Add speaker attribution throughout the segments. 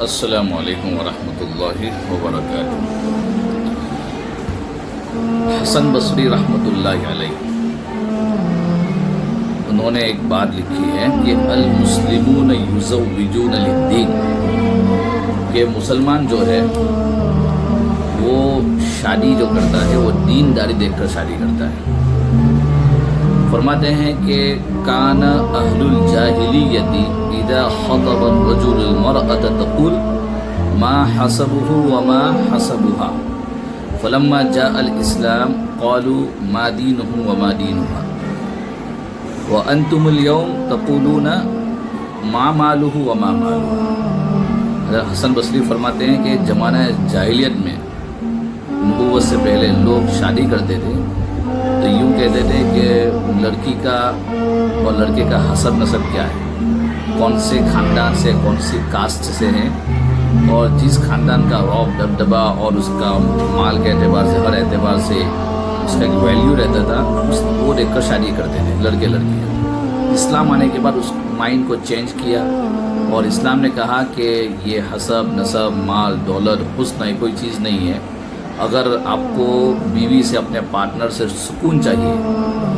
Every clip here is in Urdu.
Speaker 1: السلام علیکم ورحمۃ اللہ وبرکاتہ۔ حسن بصری رحمۃ اللہ علیہ انہوں نے ایک بات لکھی ہے کہ المسلمون یزوجون للدین، کہ مسلمان جو ہے وہ شادی جو کرتا ہے وہ دینداری دیکھ کر شادی کرتا ہے۔ فرماتے ہیں کہ کان اہل الجاہلیت اذا خطب الرجل المرأة تقول ما حسبه وما حسبها فلما جاء الاسلام قالوا ما دينه وما دينها وانتم اليوم تقولون ما ماله وما ماله۔ حسن بصری فرماتے ہیں کہ زمانہ جاہلیت میں نبوت سے پہلے لوگ شادی کرتے تھے تو یوں کہتے تھے کہ لڑکی کا اور لڑکے کا حسب نسب کیا ہے، کون سے خاندان سے، کون سی کاسٹ سے ہیں، اور جس خاندان کا رعب دبدبا اور اس کا مال کے اعتبار سے، ہر اعتبار سے اس کا ایک ویلیو رہتا تھا، وہ دیکھ کر شادی کرتے تھے لڑکے لڑکیاں۔ اسلام آنے کے بعد اس مائنڈ کو چینج کیا اور اسلام نے کہا کہ یہ حسب نسب مال دولت حسن کوئی چیز نہیں ہے۔ اگر آپ کو بیوی سے، اپنے پارٹنر سے سکون چاہیے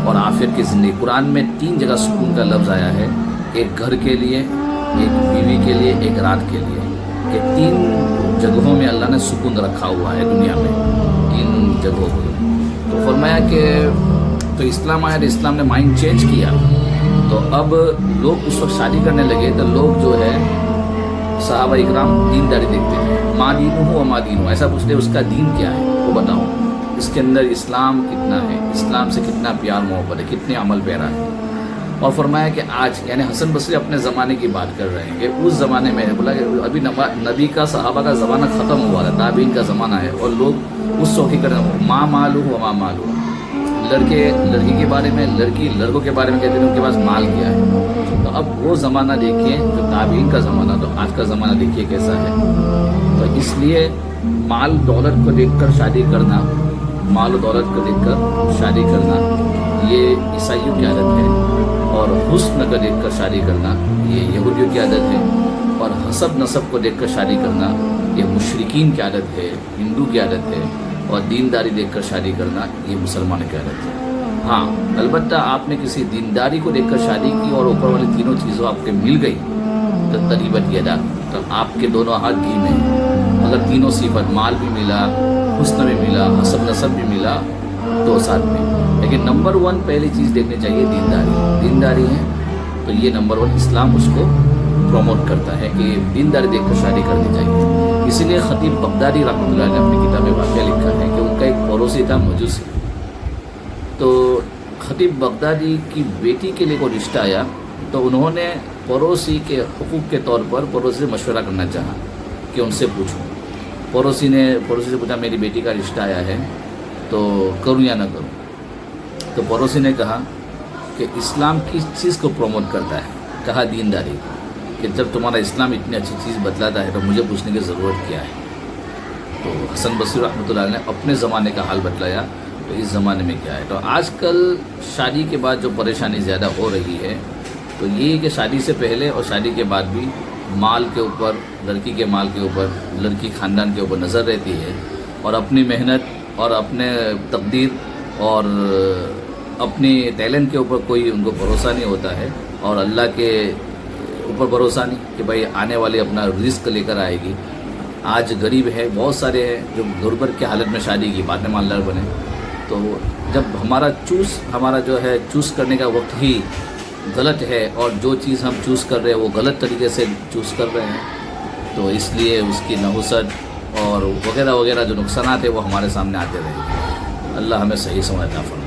Speaker 1: اور عافیت کی زندگی، قرآن میں 3 جگہ سکون کا لفظ آیا ہے، ایک گھر کے لیے، ایک بیوی کے لیے، ایک رات کے لیے، کہ 3 جگہوں میں اللہ نے سکون رکھا ہوا ہے دنیا میں، 3 جگہوں کو۔ تو فرمایا کہ تو اسلام آیا تو اسلام نے مائنڈ چینج کیا، تو اب لوگ اس وقت شادی کرنے لگے تو لوگ جو ہے صحابہ اکرام دینداری دیکھتے ہیں، ما دینہ و ما دینہ، ایسا پوچھتے اس کا دین کیا ہے وہ بتاؤ، اس کے اندر اسلام کتنا ہے، اسلام سے کتنا پیار محبت ہے، کتنے عمل پیرا ہے۔ اور فرمایا کہ آج یعنی حسن بصری اپنے زمانے کی بات کر رہے ہیں کہ اس زمانے میں بولا کہ ابھی نبی کا صحابہ کا زمانہ ختم ہوا تھا، تابعین کا زمانہ ہے، اور لوگ اس وقت کر رہے ہیں ما مالو و ما مالو، لڑکے لڑکی کے بارے میں، لڑکی لڑکوں کے بارے میں کہتے ہیں ان کے پاس مال کیا ہے۔ تو اب وہ زمانہ دیکھیے جو تابعین کا زمانہ، تو آج کا زمانہ دیکھیے کیسا ہے۔ تو اس لیے مال دولت کو دیکھ کر شادی کرنا، مال و دولت کو دیکھ کر شادی کرنا یہ عیسائیوں کی عادت ہے، اور حسن کو دیکھ کر شادی کرنا یہ یہودیوں کی عادت ہے، اور حسب نسب کو دیکھ کر شادی کرنا یہ مشرکین کی عادت ہے، ہندو کی عادت ہے، اور دینداری دیکھ کر شادی کرنا یہ مسلمانوں کی عادت ہے۔ ہاں البتہ آپ نے کسی دینداری کو دیکھ کر شادی کی اور اوپر والی تینوں چیزوں آپ کے مل گئی تو تریبت یدا، تو آپ کے دونوں ہاتھ گھی میں ہیں۔ اگر تینوں صفت مال بھی ملا، حسن بھی ملا، حسب نسب بھی ملا تو ساتھ میں، لیکن نمبر 1 پہلی چیز دیکھنی چاہیے دینداری ہے، تو یہ نمبر 1 اسلام اس کو پروموٹ کرتا ہے کہ دینداری دیکھ کر شادی کرنی چاہیے۔ اسی لیے خطیب بغدادی رحمۃ اللہ نے اپنی کتاب میں واقعہ لکھا ہے کہ ان کا ایک پڑوسی تھا مجوسی، تو خطیب بغدادی کی بیٹی کے لیے کوئی رشتہ آیا تو انہوں نے پڑوسی کے حقوق کے طور پر پڑوسی سے مشورہ کرنا چاہا کہ ان سے پوچھوں۔ پڑوسی سے پوچھا میری بیٹی کا رشتہ آیا ہے تو کروں یا نہ کروں؟ تو پڑوسی نے کہا کہ اسلام کس چیز کو پروموٹ کرتا ہے؟ کہا دینداری، کہ جب تمہارا اسلام اتنی اچھی چیز بتلاتا ہے تو مجھے پوچھنے کی ضرورت کیا ہے؟ تو حسن بصری رحمۃ اللہ نے اپنے زمانے کا حال بتلایا تو اس زمانے میں کیا ہے۔ تو آج کل شادی کے بعد جو پریشانی زیادہ ہو رہی ہے تو یہ کہ شادی سے پہلے اور شادی کے بعد بھی مال کے اوپر، لڑکی کے مال کے اوپر، لڑکی خاندان کے اوپر نظر رہتی ہے، اور اپنی محنت اور اپنے تقدیر اور اپنی ٹیلنٹ کے اوپر کوئی ان کو بھروسہ نہیں ہوتا ہے، اور اللہ کے اوپر بھروسہ نہیں کہ بھائی آنے والی اپنا رزق لے کر آئے گی۔ آج غریب ہے، بہت سارے ہیں جو غربت کی حالت میں شادی کی، بعد میں مالدار بنے۔ تو جب ہمارا جو ہے چوز کرنے کا وقت ہی غلط ہے، اور جو چیز ہم چوز کر رہے ہیں وہ غلط طریقے سے چوز کر رہے ہیں، تو اس لیے اس کی نحوست اور وغیرہ وغیرہ جو نقصانات ہیں وہ ہمارے سامنے آتے رہیں گے۔ اللہ ہمیں صحیح سمجھ عطا فرمائے۔